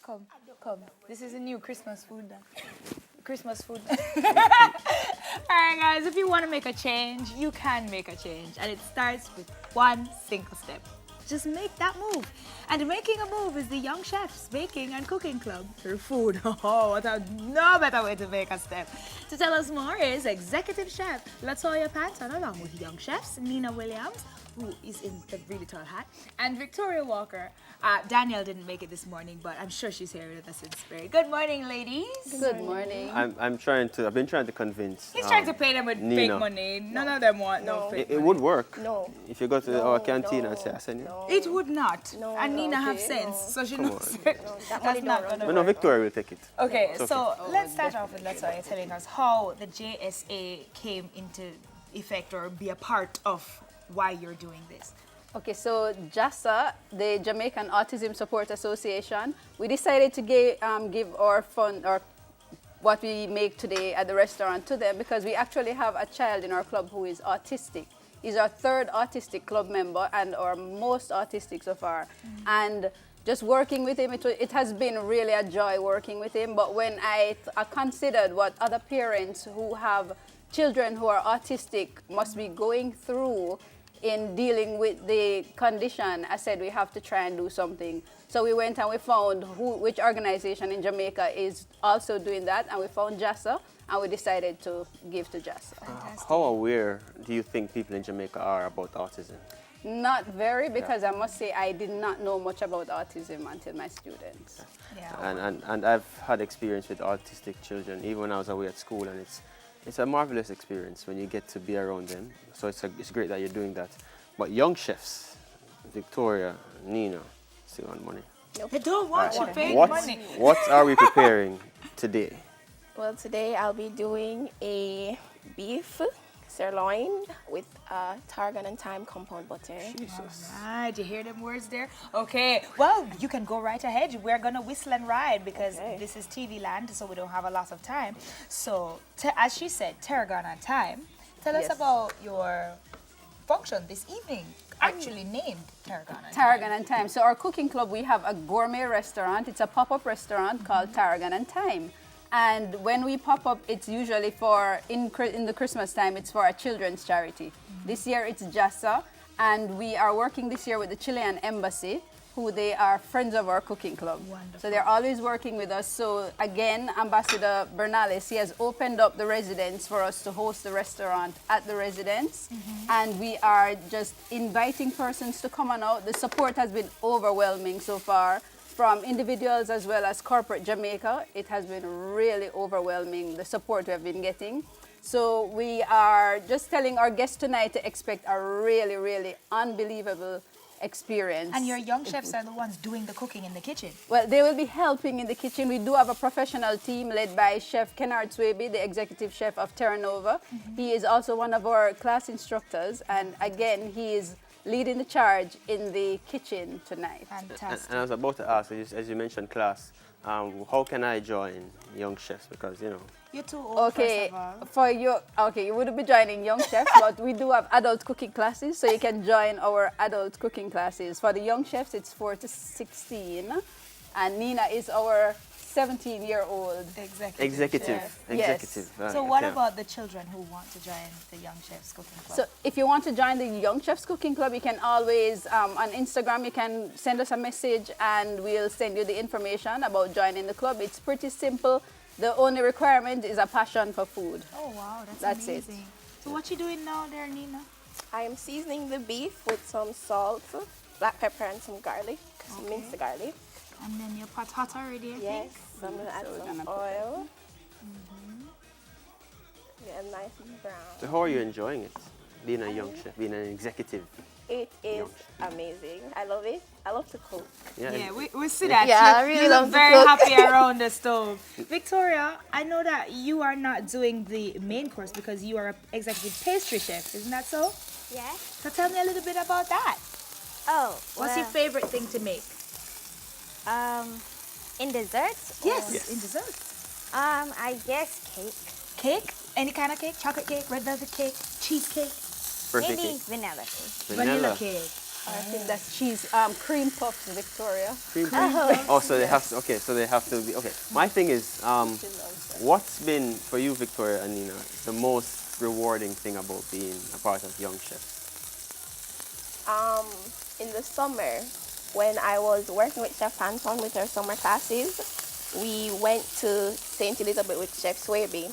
Come, come. This is a new Christmas food. Christmas food. All right, guys, if you want to make a change, you can make a change. And it starts with one single step. Just make that move. And making a move is the Young Chefs Baking and Cooking Club through food. Oh, what a no better way to make a step. To tell us more is Executive Chef Latoya Panton, along with Young Chefs Nina Williams, who is in the really tall hat, and Victoria Walker. Danielle didn't make it this morning, but I'm sure she's here with us in spirit. Good morning, ladies. Good morning. I've been trying to convince. He's trying to pay them with Nina. fake money. None of them want no fake It money. would work. No. If you go to our canteen and say, I send you. It would not. No, and Nina have okay, sense, no. so she Come knows on. that's not going to But no, work. Victoria will take it. Okay, It's so let's start off with Latoya telling us how the JSA came into effect or be a part of why you're doing this. Okay, so JASA, the Jamaican Autism Support Association, we decided to give our fund or what we make today at the restaurant to them because we actually have a child in our club who is autistic. He's our third autistic club member and our most autistic so far. And just working with him, it has been really a joy working with him. But when I considered what other parents who have children who are autistic must be going through in dealing with the condition, I said we have to try and do something. So we went and we found which organization in Jamaica is also doing that, and we found JASA, and we decided to give to JASA. How aware do you think people in Jamaica are about autism? Not very, because I must say I did not know much about autism until my students. Yeah. And I've had experience with autistic children, even when I was away at school, and it's a marvelous experience when you get to be around them. So it's great that you're doing that. But Young Chefs, Victoria, Nina, still on money. They don't want your fake What, money. what are we preparing today? Well, today I'll be doing a beef sirloin with tarragon and thyme compound butter. Jesus. Right, you hear them words there? Okay, well, you can go right ahead. We're going to whistle and ride because this is TV land, so we don't have a lot of time. So, as she said, tarragon and thyme. Tell us Yes. about your function this evening, actually named Tarragon and Tarragon and Thyme. So our cooking club, we have a gourmet restaurant. It's a pop-up restaurant called Tarragon and Thyme. And when we pop up, it's usually for, in the Christmas time, it's for a children's charity. This year it's JASA, and we are working this year with the Chilean Embassy, who they are friends of our cooking club. Wonderful. So they're always working with us. So again, Ambassador Bernales, he has opened up the residence for us to host the restaurant at the residence. And we are just inviting persons to come on out. The support has been overwhelming so far, from individuals as well as corporate Jamaica. It has been really overwhelming, the support we have been getting. So we are just telling our guests tonight to expect a really, really unbelievable experience. And your young chefs are the ones doing the cooking in the kitchen. Well, they will be helping in the kitchen. We do have a professional team led by Chef Kennard Swaby, the executive chef of Terra Nova. He is also one of our class instructors, and again, he is leading the charge in the kitchen tonight. Fantastic. And I was about to ask, as you mentioned class, how can I join Young Chefs? Because, you know, You're too old, Okay, first of all. you wouldn't be joining Young Chefs, but we do have adult cooking classes, so you can join our adult cooking classes. For the Young Chefs, it's 4 to 16, and Nina is our 17-year-old. Executive. Yes. So what about the children who want to join the Young Chefs Cooking Club? So if you want to join the Young Chefs Cooking Club, you can always, on Instagram, you can send us a message and we'll send you the information about joining the club. It's pretty simple. The only requirement is a passion for food. Oh, wow, That's it. amazing. So what you doing now there, Nina? I am seasoning the beef with some salt, black pepper, and some garlic. Some minced garlic. And then your pot's hot already, I Yes, think? I'm going to add So we're some gonna put oil. Get a nice brown. so how are you enjoying it? Being a young chef, being an executive. It is amazing. I love it. I love to cook. Yeah, we see that. Yeah, you, I really you love look to very cook. happy around the stove. Victoria, I know that you are not doing the main course because you are an executive pastry chef, isn't that so? Yes. So tell me a little bit about that. Oh, What's your favorite thing to make? in desserts? Yes, in dessert. I guess cake. Cake? Any kind of cake? Chocolate cake, red velvet cake, cheesecake, Birthday Maybe cake. vanilla cake. vanilla cake. I think that's cheese, cream puffs, Victoria. Cream puff? Oh, so they have to, okay, so they have to be, okay. My thing is, what's been, for you, Victoria and Nina, the most rewarding thing about being a part of Young Chefs? In the summer, when I was working with Chef Anton with her summer classes, we went to St. Elizabeth with Chef Swaby.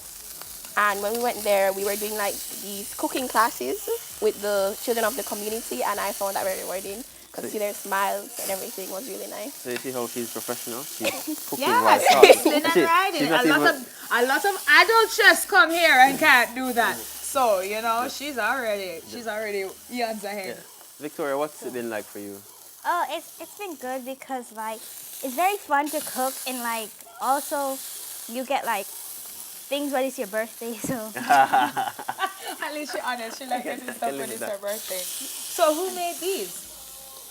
And when we went there, we were doing like these cooking classes with the children of the community, and I found that very rewarding because see their smiles and everything was really nice. So you see how she's professional? She's cooking Yeah, while talking. whistling and riding. She's not A lot of adult chefs come here and can't do that. So, you know, she's already eons ahead. Yeah. Victoria, what's it been like for you? Oh, it's been good because like it's very fun to cook and like also you get like things when it's your birthday. So At least she's honest. She likes getting stuff when it's her birthday. So who made these?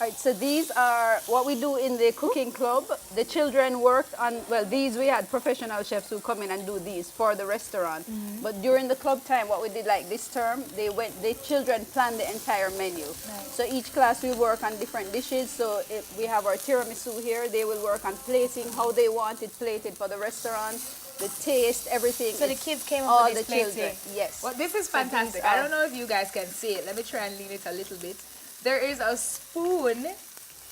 All right, so these are what we do in the cooking club. The children worked on, well, these we had professional chefs who come in and do these for the restaurant. But during the club time, what we did like this term, the children planned the entire menu. Nice. So each class will work on different dishes. So if we have our tiramisu here, they will work on plating, how they want it plated for the restaurant, the taste, everything. So the kids came up all with the this plating. children. Yes. Well, this is So these fantastic. I don't know if you guys can see it. Let me try and lean it a little bit. There is a spoon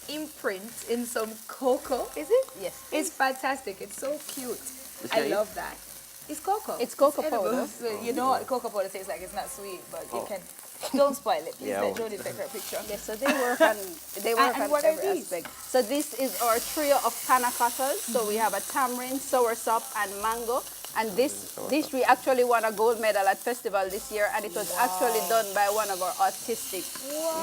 imprint in some cocoa, is it? Yes. It's fantastic. It's so cute. This I guy- love that. It's cocoa. It's cocoa edible. powder. So you know what cocoa powder tastes like. It's not sweet, but you can. Don't spoil it. Please Yeah, I let won't. Jodie take her picture. Yes, so they work on And what are every these? aspect. So this is our trio of panna cottas. So we have a tamarind, soursop, and mango. And this dish we actually won a gold medal at festival this year, and it was actually done by one of our autistic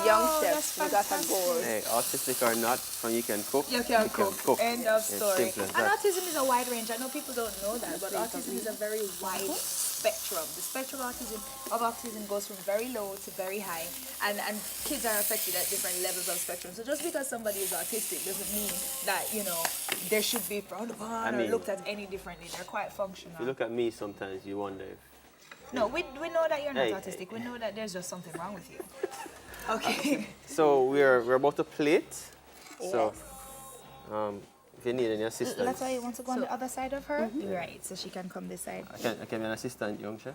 young chefs. We got a gold. Hey, autistic or not, when you can cook, You can cook. End of It's story. simple as And that. autism is a wide range. I know people don't know that, but autism is a very wide spectrum. The spectrum of autism goes from very low to very high, and kids are affected at different levels of spectrum. So just because somebody is autistic doesn't mean that, you know, they should be frowned upon or mean- looked at any differently. They're quite functional. If you look at me sometimes, you wonder if... No, we know that you're not Hey, autistic. We know that there's just something wrong with you. Okay. So we're about to plate. So if you need any assistance, That's why you want to go on the other side of her? Right, so she can come this side. I can be an assistant, young chef.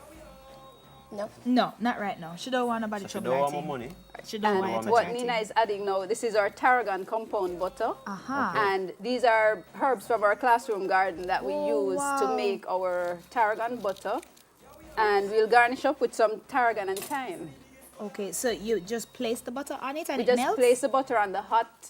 No. No, not right now. She don't want nobody If you trouble don't her want more thing. money, She don't want And to what touch her Nina thing. is adding now, this is our tarragon compound butter. Aha. And these are herbs from our classroom garden that we use to make our tarragon butter. And we'll garnish up with some tarragon and thyme. Okay, so you just place the butter on it and We it just melts? place the butter on the hot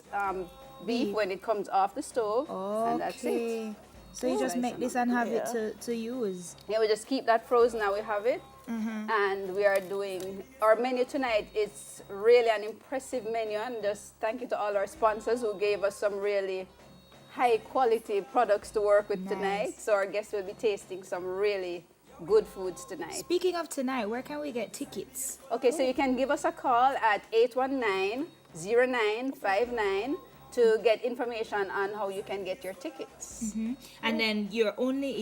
beef when it comes off the stove. And that's it. Okay. So you just make this and have it Yeah. to use. Yeah, we just keep that frozen. Now we have it. And we are doing our menu tonight. It's really an impressive menu, and just thank you to all our sponsors who gave us some really high quality products to work with tonight. So our guests will be tasting some really good foods tonight. Speaking of tonight, where can we get tickets? Okay, so you can give us a call at 819-0959 to get information on how you can get your tickets. And then you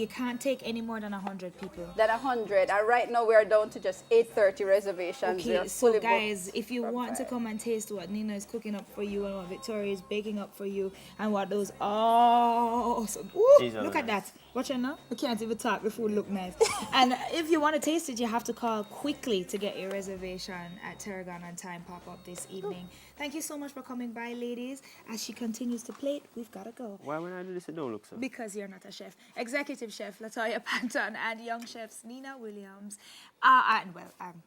can't take any more than 100 people. Then 100, and right now we are down to just 8:30 reservations. We Okay, are so fully booked guys, if you from want to 5. come and taste what Nina is cooking up for you and what Victoria is baking up for you and what those awesome, These are look at nice. that. Watch it now. I can't even talk, the food look nice. And if you want to taste it, you have to call quickly to get your reservation at Tarragon and Time pop-up this evening. Thank you so much for coming by, ladies. As she continues to plate, we've got to go. why when I do this, it don't look so? Because you're not a chef. Executive Chef Latoya Panton and young chefs Nina Williams.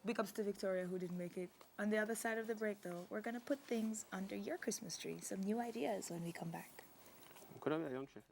Big ups to Victoria who didn't make it. On the other side of the break, though, we're going to put things under your Christmas tree. Some new ideas when we come back. Could I be a young chef?